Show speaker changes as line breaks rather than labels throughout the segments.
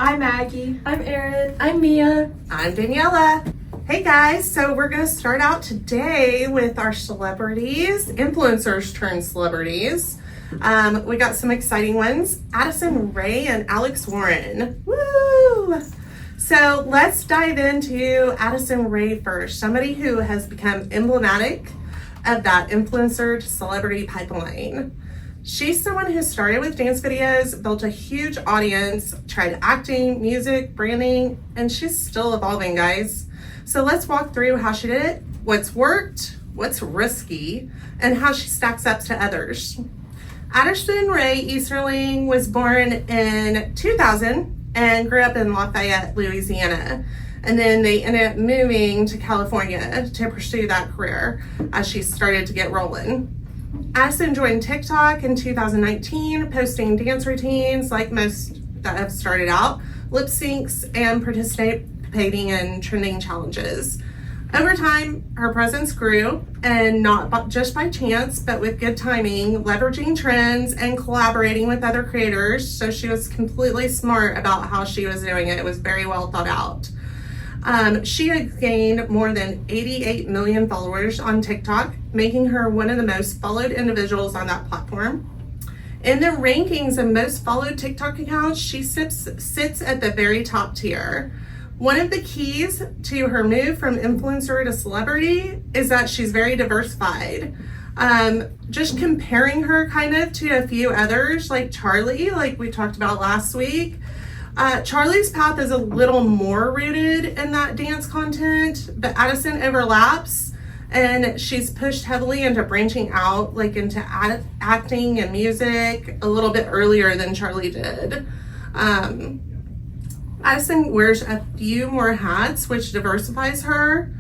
I'm Maggie.
I'm Erin. I'm Mia.
I'm Daniela. Hey guys, so we're going to start out today with our celebrities, influencers turned celebrities. We got some exciting ones, Addison Rae and Alex Warren. Woo! So let's dive into Addison Rae first, somebody who has become emblematic of that influencer to celebrity pipeline. She's someone who started with dance videos, built a huge audience, tried acting, music, branding, and she's still evolving, guys. So let's walk through how she did it, what's worked, what's risky, and how she stacks up to others. Addison Rae Easterling was born in 2000 and grew up in Lafayette, Louisiana. And then they ended up moving to California to pursue that career as she started to get rolling. Addison joined TikTok in 2019, posting dance routines like most that have started out, lip syncs, and participating in trending challenges. Over time, her presence grew, and not just by chance, but with good timing, leveraging trends and collaborating with other creators. So she was completely smart about how she was doing it. It was very well thought out. She had gained more than 88 million followers on TikTok, making her one of the most followed individuals on that platform. In the rankings of most followed TikTok accounts, she sits at the very top tier. One of the keys to her move from influencer to celebrity is that she's very diversified. Just comparing her kind of to a few others like Charlie, like we talked about last week, Charlie's path is a little more rooted in that dance content, but Addison overlaps and she's pushed heavily into branching out like into acting and music a little bit earlier than Charlie did. Addison wears a few more hats, which diversifies her.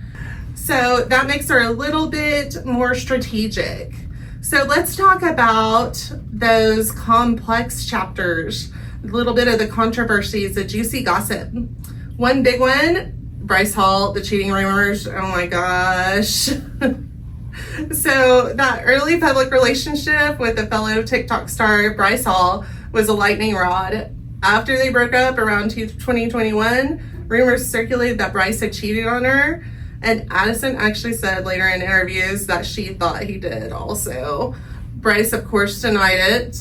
So that makes her a little bit more strategic. So let's talk about those complex chapters, a little bit of the controversies, the juicy gossip. One big one, Bryce Hall, the cheating rumors. Oh my gosh. So that early public relationship with the fellow TikTok star Bryce Hall was a lightning rod. After they broke up around 2021, rumors circulated that Bryce had cheated on her, and Addison actually said later in interviews that she thought he did also. Bryce, of course, denied it,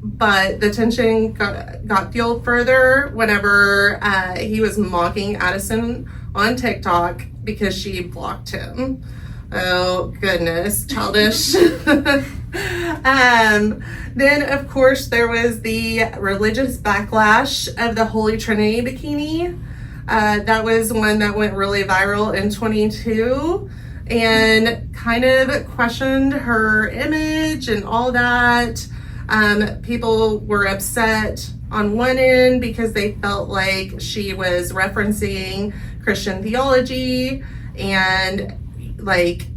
but the tension got fueled further whenever he was mocking Addison on TikTok because she blocked him. Oh, goodness, childish. Then, of course, there was the religious backlash of the Holy Trinity bikini. That was one that went really viral in 22 and kind of questioned her image and all that. People were upset on one end because they felt like she was referencing Christian theology and like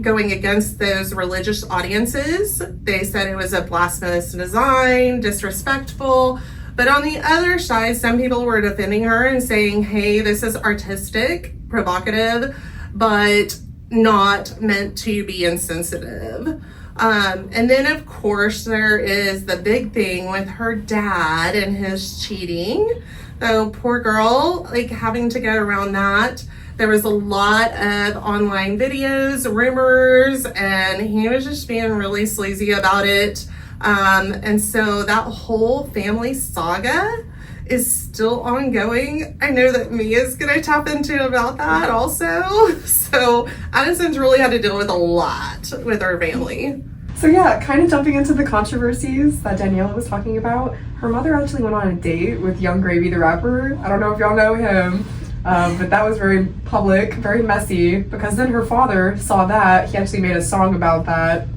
going against those religious audiences. They said it was a blasphemous design, disrespectful. But on the other side, some people were defending her and saying, hey, this is artistic, provocative, but not meant to be insensitive. And then, of course, there is the big thing with her dad and his cheating. So poor girl, like having to go around that. There was a lot of online videos, rumors, and he was just being really sleazy about it. And so that whole family saga is still ongoing. I know that Mia's gonna tap into about that also. So Addison's really had to deal with a lot with her family.
So yeah, kind of jumping into the controversies that Daniela was talking about, her mother actually went on a date with Young Gravy the rapper. I don't know if y'all know him. But that was very public, very messy, because then her father saw that. He actually made a song about that.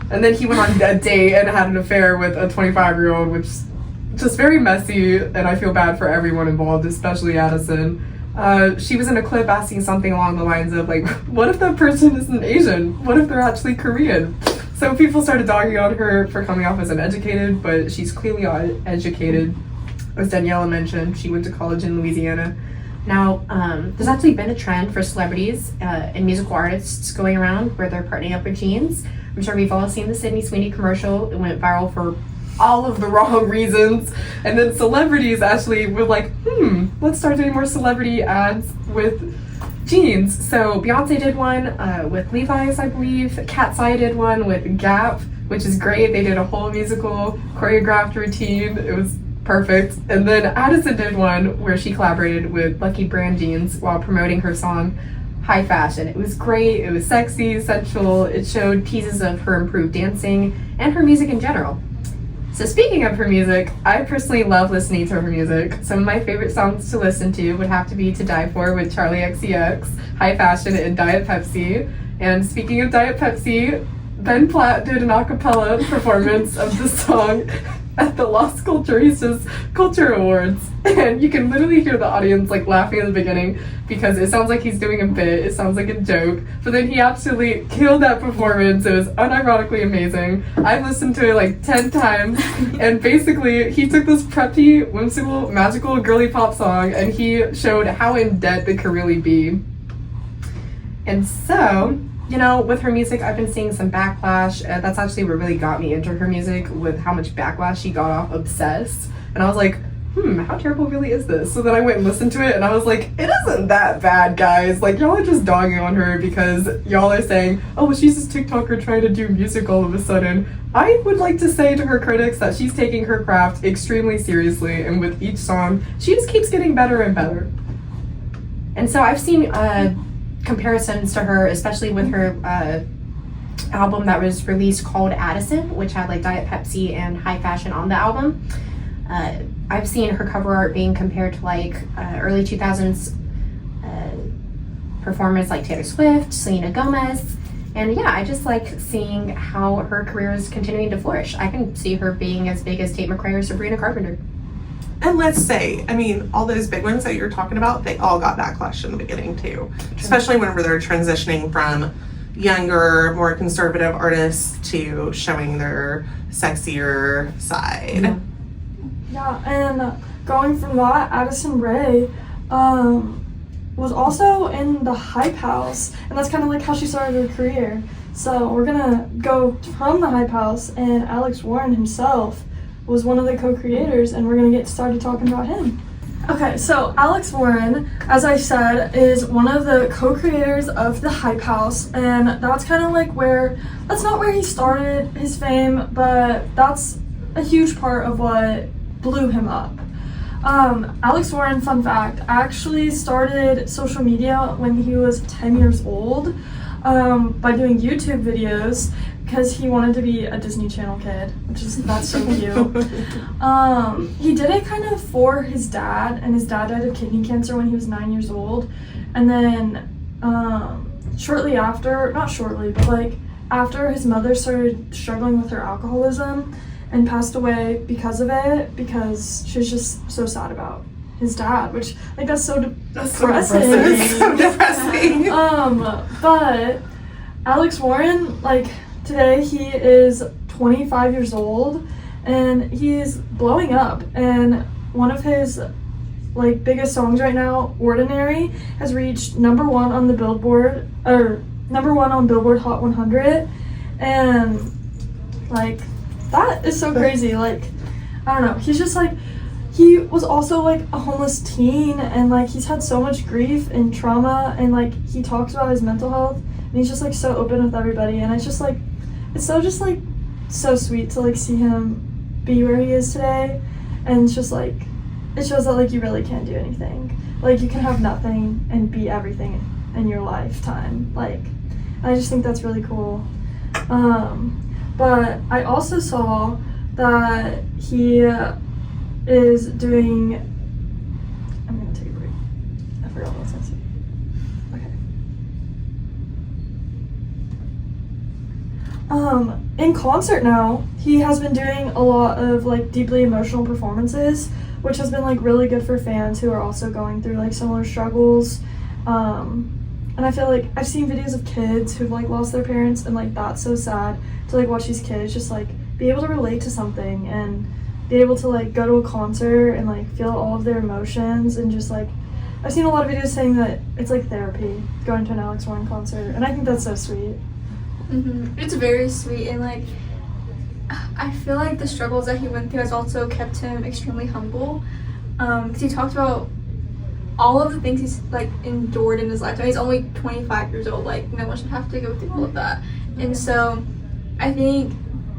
And then he went on a date and had an affair with a 25-year-old, which is just very messy, and I feel bad for everyone involved, especially Addison. She was in a clip asking something along the lines of, like, what if that person isn't Asian? What if they're actually Korean? So people started dogging on her for coming off as uneducated, but she's clearly educated. As Daniela mentioned, she went to college in Louisiana.
Now, there's actually been a trend for celebrities and musical artists going around where they're partnering up with jeans. I'm sure we've all seen the Sydney Sweeney commercial. It went viral for
all of the wrong reasons. And then celebrities actually were like, let's start doing more celebrity ads with jeans. So Beyonce did one with Levi's, I believe. Cat's Eye did one with Gap, which is great. They did a whole musical choreographed routine. It was perfect. And then Addison did one where she collaborated with Lucky Brand Jeans while promoting her song High Fashion. It was great. It was sexy, sensual. It showed pieces of her improved dancing and her music in general. So speaking of her music, I personally love listening to her music. Some of my favorite songs to listen to would have to be To Die For with Charlie XCX, High Fashion, and Diet Pepsi. And speaking of Diet Pepsi, Ben Platt did an a cappella performance of the song at the Las Culturistas Culture Awards. And you can literally hear the audience like laughing at the beginning because it sounds like he's doing a bit, it sounds like a joke, but then he absolutely killed that performance. It was unironically amazing. I've listened to it like 10 times, and basically he took this preppy, whimsical, magical girly pop song and he showed how in debt it could really be. And so, you know, with her music, I've been seeing some backlash. That's actually what really got me into her music, with how much backlash she got off Obsessed. And I was like, how terrible really is this? So then I went and listened to it, and I was like, it isn't that bad, guys. Like, y'all are just dogging on her because y'all are saying, oh, well, she's this TikToker trying to do music all of a sudden. I would like to say to her critics that she's taking her craft extremely seriously, and with each song, she just keeps getting better and better. And so I've seen comparisons to her, especially with her album that was released called Addison, which had like Diet Pepsi and High Fashion on the album. I've seen her cover art being compared to like early 2000s performers like Taylor Swift, Selena Gomez, and yeah, I just like seeing how her career is continuing to flourish. I can see her being as big as Tate McRae or Sabrina Carpenter.
And let's say, I mean, all those big ones that you're talking about, they all got backlash in the beginning too. Especially whenever they're transitioning from younger, more conservative artists to showing their sexier side.
Yeah, and going from that, Addison Rae was also in the Hype House, and that's kind of like how she started her career. So we're gonna go from the Hype House, and Alex Warren himself was one of the co-creators, and we're gonna get started talking about him. Okay, so Alex Warren, as I said, is one of the co-creators of the Hype House, and that's kind of like that's not where he started his fame, but that's a huge part of what blew him up. Alex Warren, fun fact, actually started social media when he was 10 years old by doing YouTube videos because he wanted to be a Disney Channel kid, that's so cute. He did it kind of for his dad, and his dad died of kidney cancer when he was 9 years old. And then shortly after, not shortly, but like after his mother started struggling with her alcoholism and passed away because of it, because she was just so sad about his dad, which like that's so depressing.
It's so depressing.
But Alex Warren, like today he is 25 years old and he's blowing up, and one of his like biggest songs right now, Ordinary, has reached number one on Billboard Hot 100, and like that is so crazy. Like, I don't know, he's just like, he was also like a homeless teen, and like he's had so much grief and trauma, and like he talks about his mental health, and he's just like so open with everybody, and it's just like, it's so sweet to like see him be where he is today. And it's just like, it shows that like you really can't do anything, like you can have nothing and be everything in your lifetime. Like, I just think that's really cool. But I also saw that he is doing, I'm gonna take a break. I forgot what I was gonna say. Okay. In concert now, he has been doing a lot of like deeply emotional performances, which has been like really good for fans who are also going through like similar struggles. And I feel like I've seen videos of kids who've like lost their parents, and like that's so sad to like watch these kids just like be able to relate to something and be able to like go to a concert and like feel all of their emotions, and just like I've seen a lot of videos saying that it's like therapy going to an Alex Warren concert, and I think that's so sweet.
It's very sweet, and like I feel like the struggles that he went through has also kept him extremely humble. Because he talked about all of the things he's like endured in his lifetime. He's only 25 years old. Like, no one should have to go through all of that. And so I think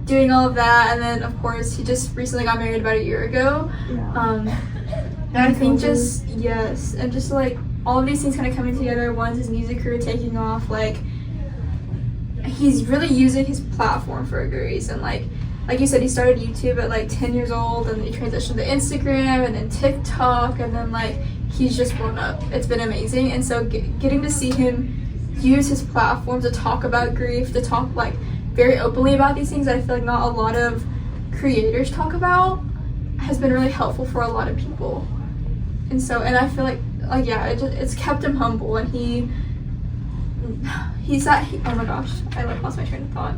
doing all of that, and then of course he just recently got married about a year ago. And I think just and just like all of these things kind of coming together. Once his music career taking off, like he's really using his platform for a good reason. Like you said, he started YouTube at like 10 years old, and he transitioned to Instagram and then TikTok, and then like he's just blown up. It's been amazing. And so getting to see him use his platform to talk about grief, to talk like very openly about these things that I feel like not a lot of creators talk about, has been really helpful for a lot of people. And so, and I feel like it's kept him humble, and oh my gosh, I like lost my train of thought.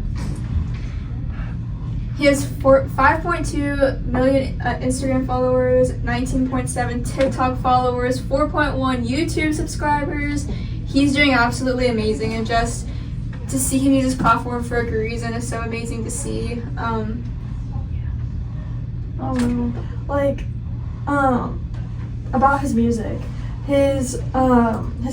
He has 5.2 million Instagram followers, 19.7 TikTok followers, 4.1 YouTube subscribers. He's doing absolutely amazing, and just to see him use his platform for a good reason is so amazing to see.
About his music. His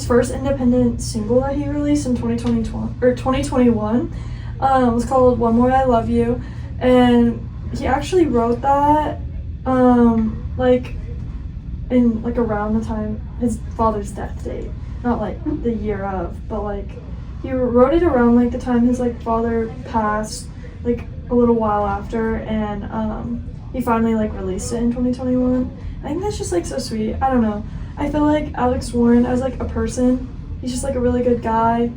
first independent single that he released in 2021 was called "One More I Love You," and he actually wrote that in around the time his father's death date, not like the year of, but like he wrote it around like the time his like father passed, like a little while after, and he finally like released it in 2021. I think that's just like so sweet. I don't know. I feel like Alex Warren as like a person, he's just like a really good guy.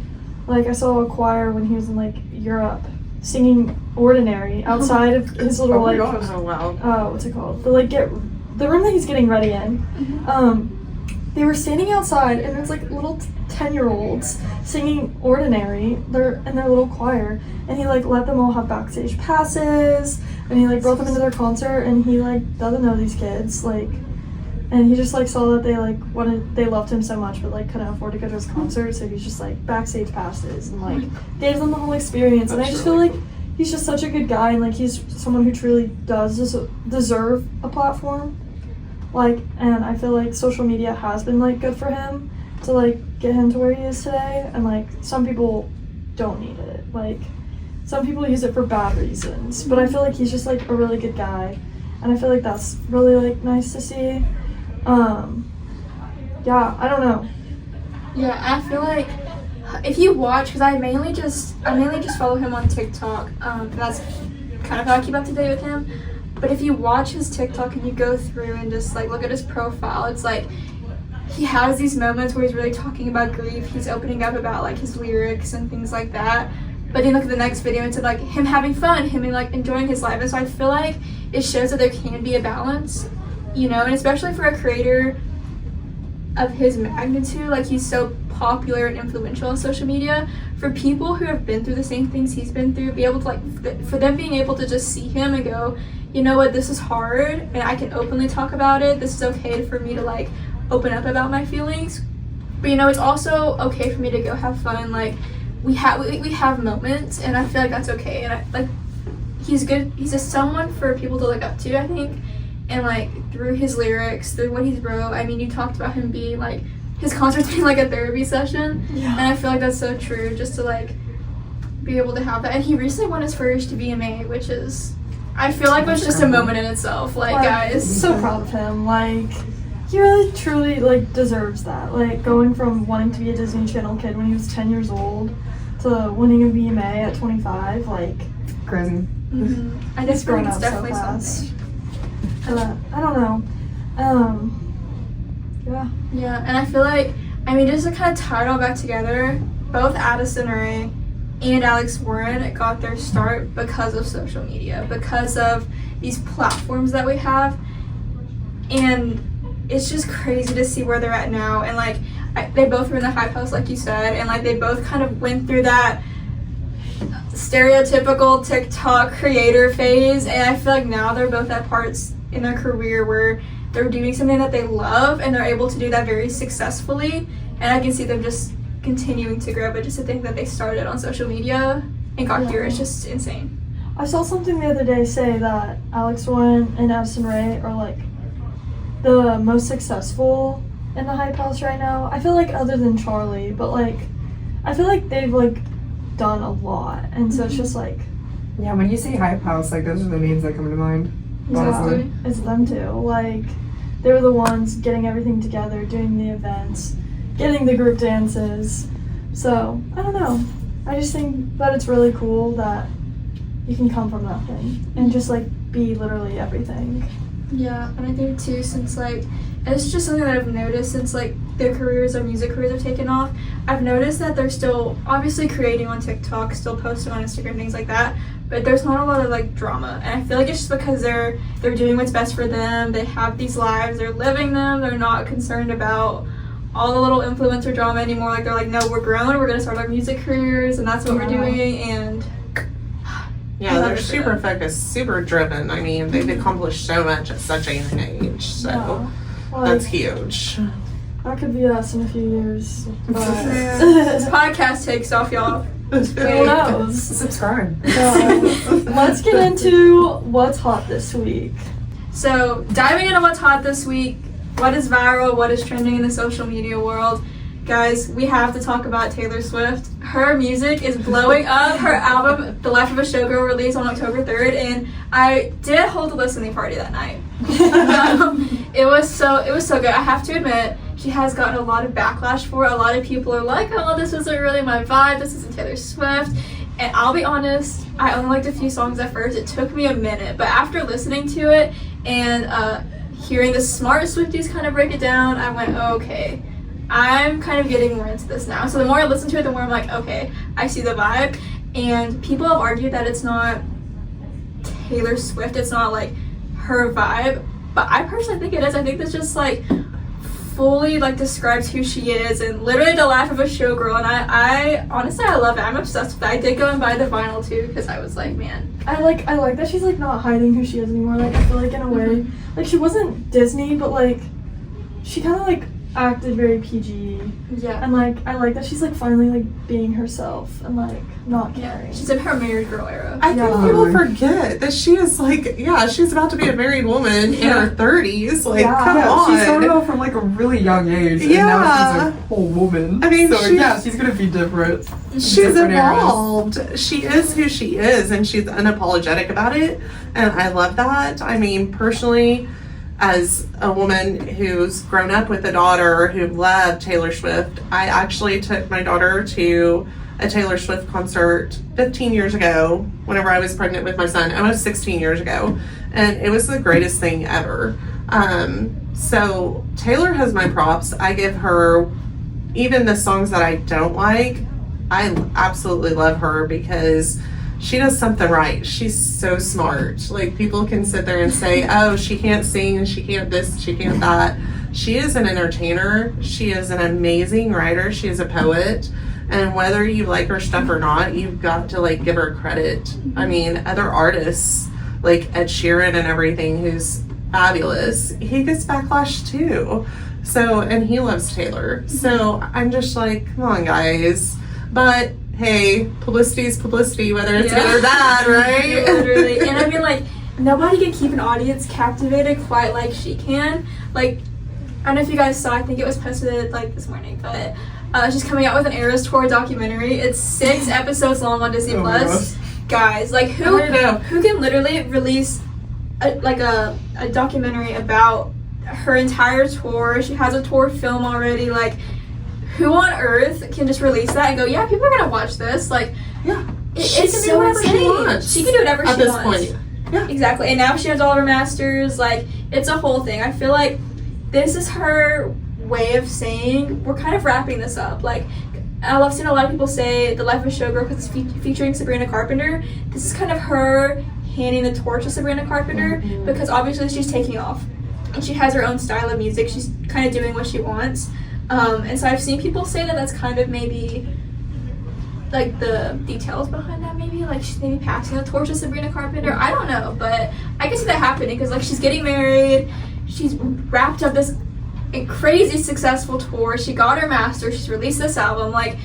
Like I saw a choir when he was in like Europe singing "Ordinary" outside of his little
oh wow.
What's it called? The room that he's getting ready in. They were standing outside, and it's like little 10-year-olds singing "Ordinary." They're in their little choir, and he like let them all have backstage passes, and he like brought them into their concert, and he like doesn't know these kids, like, and he just like saw that they loved him so much, but like couldn't afford to go to his concert, so he's just like backstage passes and like gave them the whole experience. And I just feel like he's just such a good guy, and like he's someone who truly does deserve a platform. Like, and I feel like social media has been like good for him to like get him to where he is today, and like some people don't need it. Like some people use it for bad reasons, but I feel like he's just like a really good guy, and I feel like that's really like nice to see. Yeah, I don't know.
Yeah, I feel like if you watch, because I mainly just follow him on TikTok. That's kind of how I keep up to date with him. But if you watch his TikTok and you go through and just like look at his profile, it's like he has these moments where he's really talking about grief. He's opening up about like his lyrics and things like that. But then look at the next video, it's like him having fun, him like enjoying his life. And so I feel like it shows that there can be a balance, you know, and especially for a creator of his magnitude, like he's so popular and influential on social media. For people who have been through the same things he's been through, be able to like, for them being able to just see him and go, you know what, this is hard, and I can openly talk about it. This is okay for me to like open up about my feelings. But you know, it's also okay for me to go have fun. Like we have moments, and I feel like that's okay. And he's good. He's just someone for people to look up to, I think. And like through his lyrics, through what he's wrote, I mean, you talked about him being like his concerts being like a therapy session, and I feel like that's so true. Just to like be able to have that, and he recently won his first VMA, which is, I feel like, was just a moment in itself. Like guys,
so proud of him. Like he really truly like deserves that. Like going from wanting to be a Disney Channel kid when he was 10 years old to winning a VMA at 25, like
crazy.
I just feel like it's definitely something.
I don't know.
Yeah, and I feel like, I mean, just to kind of tie it all back together, both Addison Rae and Alex Warren got their start because of social media, because of these platforms that we have, and it's just crazy to see where they're at now. And like they both were in the Hype House, like you said, and like they both kind of went through that stereotypical TikTok creator phase, and I feel like now they're both at parts in their career where they're doing something that they love, and they're able to do that very successfully, and I can see them just continuing to grow. But just to think that they started on social media and got here is just insane.
I saw something the other day say that Alex Warren and Addison Rae are like the most successful in the Hype House right now. I feel like other than Charlie, but like I feel like they've like done a lot, and so it's just like
Yeah, when you say Hype House, like those are the names that come to mind. Honestly.
yeah, it's them too. Like they were the ones getting everything together, doing the events, getting the group dances. So I don't know. I just think that it's really cool that you can come from nothing and just like be literally everything.
Yeah, and I think too, since like it's just something that I've noticed since like their music careers have taken off. I've noticed that they're still obviously creating on TikTok, still posting on Instagram, things like that. But there's not a lot of like drama, and I feel like it's just because they're doing what's best for them. They have these lives, they're living them. They're not concerned about all the little influencer drama anymore. Like they're like, no, we're grown. We're gonna start our music careers, and that's what we're doing. And
yeah, they're super focused, super driven. I mean, they've accomplished so much at such a young age, so
Yeah. Like,
that's huge.
that could be us in a few years. But
this podcast takes off, y'all.
who knows?
Subscribe.
Let's get into what's hot this week.
So diving into what's hot this week, what is viral, what is trending in the social media world. Guys, we have to talk about Taylor Swift. Her music is blowing up. Her album, The Life of a Showgirl, released on October 3rd, and I did hold a listening party that night. It was so good. I have to admit, she has gotten a lot of backlash for it. A lot of people are like, oh, this isn't really my vibe. This isn't Taylor Swift. And I'll be honest, I only liked a few songs at first. It took me a minute, but after listening to it and hearing the smart Swifties kind of break it down, I went, oh, okay. I'm kind of getting more into this now. So the more I listen to it, the more I'm like, okay, I see the vibe. And people have argued that it's not Taylor Swift, it's not like her vibe. But I personally think it is. I think this just like fully like describes who she is and literally the life of a showgirl. And I honestly, I love it. I'm obsessed with it. I did go and buy the vinyl too because I was like, man.
I like that she's like not hiding who she is anymore. Like I feel like in a way, like she wasn't Disney, but like she kind of like acted very PG.
Yeah.
And like I like that she's like finally like being herself and like not caring.
She's in her married girl era.
I think
Yeah.
people forget that she is like, yeah, she's about to be a married woman in her 30s. Like,
Yeah.
come
Yeah,
on.
she started off from like a really young age, and now she's a whole woman.
I mean,
so
she's-
yeah, she's gonna be different.
She's
Different eras.
evolved. She is who she is, and she's unapologetic about it. And I love that. I mean, personally, as a woman who's grown up with a daughter who loved Taylor Swift, I actually took my daughter to a Taylor Swift concert 15 years ago whenever I was pregnant with my son, almost 16 years ago. And it was the greatest thing ever. So Taylor has my props. I give her, even the songs that I don't like, I absolutely love her because she does something right. She's so smart. Like, people can sit there and say, oh, she can't sing, she can't this, she can't that. She is an entertainer. She is an amazing writer. She is a poet. And whether you like her stuff or not, you've got to like give her credit. I mean, other artists like Ed Sheeran and everything, who's fabulous, he gets backlash too. So, and he loves Taylor. So I'm just like, come on, guys. But hey, publicity is publicity, whether it's good or bad, right?
Literally. And I mean, like, nobody can keep an audience captivated quite like she can. Like, I don't know if you guys saw, I think it was posted like this morning, but she's coming out with an Eras Tour documentary. It's 6 episodes long on Disney Plus. Guys, like, who can literally release a documentary about her entire tour? She has a tour film already. Like, who on earth can just release that and go, yeah, people are gonna watch this? Like,
Yeah.
it's so insane. She can do whatever
At
she
this
wants.
point. Yeah.
Exactly. And now she has all of her masters. Like, it's a whole thing. I feel like this is her way of saying we're kind of wrapping this up. Like, I've seen a lot of people say The Life of a Showgirl because it's featuring Sabrina Carpenter. This is kind of her handing the torch to Sabrina Carpenter because obviously she's taking off and she has her own style of music. She's kind of doing what she wants. And so I've seen people say that that's kind of maybe like the details behind that, maybe like she's maybe passing the torch to Sabrina Carpenter. I don't know, but I can see that happening because like she's getting married, she's wrapped up this crazy successful tour, she got her master, she's released this album. Like,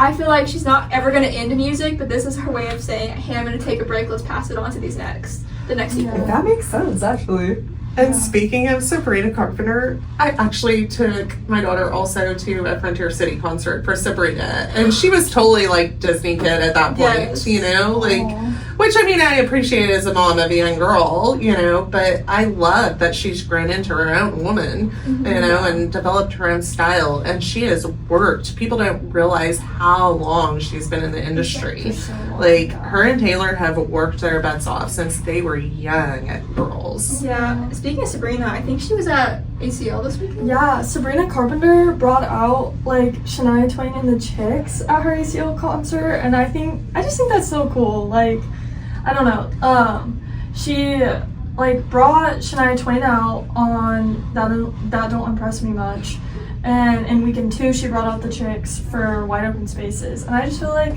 I feel like she's not ever gonna end music, but this is her way of saying, hey, I'm gonna take a break, let's pass it on to the next people.
That makes sense, actually.
And speaking of Sabrina Carpenter, I actually took my daughter also to a Frontier City concert for Sabrina, and she was totally like Disney kid at that point,
Yes.
you know, like,
Aw.
which I mean I appreciate as a mom of a young girl, you know, but I love that she's grown into her own woman, you know, and developed her own style, and she has worked. People don't realize how long she's been in the industry. Like her and Taylor have worked their butts off since they were young girls.
Yeah. Speaking of Sabrina, I think she was at ACL this weekend.
Yeah, Sabrina Carpenter brought out like Shania Twain and the Chicks at her ACL concert, and I just think that's so cool. Like, I don't know. She like brought Shania Twain out on that Don't Impress Me Much, and in weekend 2 she brought out the Chicks for Wide Open Spaces, and I just feel like,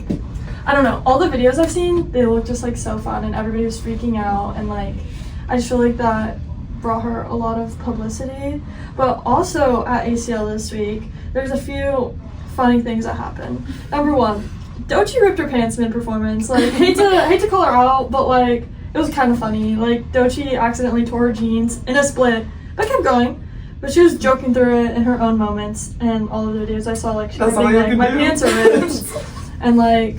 I don't know, all the videos I've seen, they look just like so fun, and everybody was freaking out, and like I just feel like that brought her a lot of publicity. But also at ACL this week, there's a few funny things that happened. Number one, Doechii ripped her pants mid-performance. Like, hate to call her out, but like it was kind of funny. Like Doechii accidentally tore her jeans in a split, but kept going. But she was joking through it in her own moments, and all of the videos I saw, like she was
That's all
being
you
like,
can
my
do.
pants are ripped, and like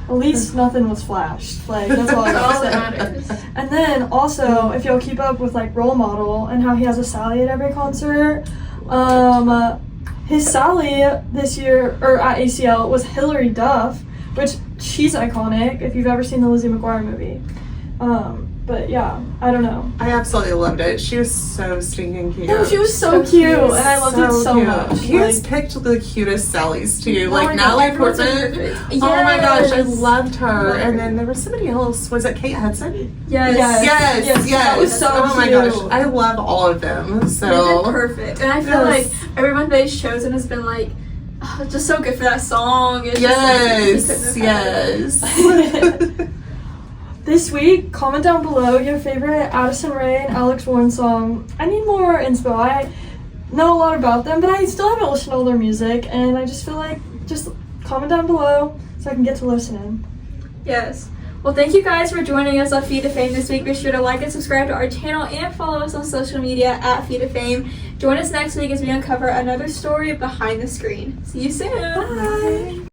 at least nothing was flashed. Like that's all I
That's all
gotta
that
say.
matters.
And then also, if you'll keep up with like Role Model and how he has a Sally at every concert, his Sally this year or at ACL was Hilary Duff, which she's iconic if you've ever seen the Lizzie McGuire movie. But yeah, I don't know.
I absolutely loved it. She was so stinking cute.
No, she was so cute, and I loved it so
cute.
much.
He has
Like,
picked the cutest Sallys too.
Oh my
Like
God,
Natalie
everyone's so
Portman.
perfect.
Oh my gosh, I
Yes.
loved her.
Love
And
her.
then there was somebody else. Was it Kate Hudson?
Yes.
Yes.
That was so
Oh my
cute.
gosh, I love all of them.
They've
So
been perfect. And I feel
Yes.
like everyone they've chosen has been like, oh, it's just so good for that song. It's
yes,
just, like,
yes.
This week, comment down below your favorite Addison Rae and Alex Warren song. I need more inspo. I know a lot about them, but I still haven't listened to all their music, and I just feel like just comment down below so I can get to listening.
Yes. Well, thank you guys for joining us on Feed to Fame this week. Be sure to like and subscribe to our channel and follow us on social media at Feed to Fame. Join us next week as we uncover another story behind the screen. See you soon.
Bye!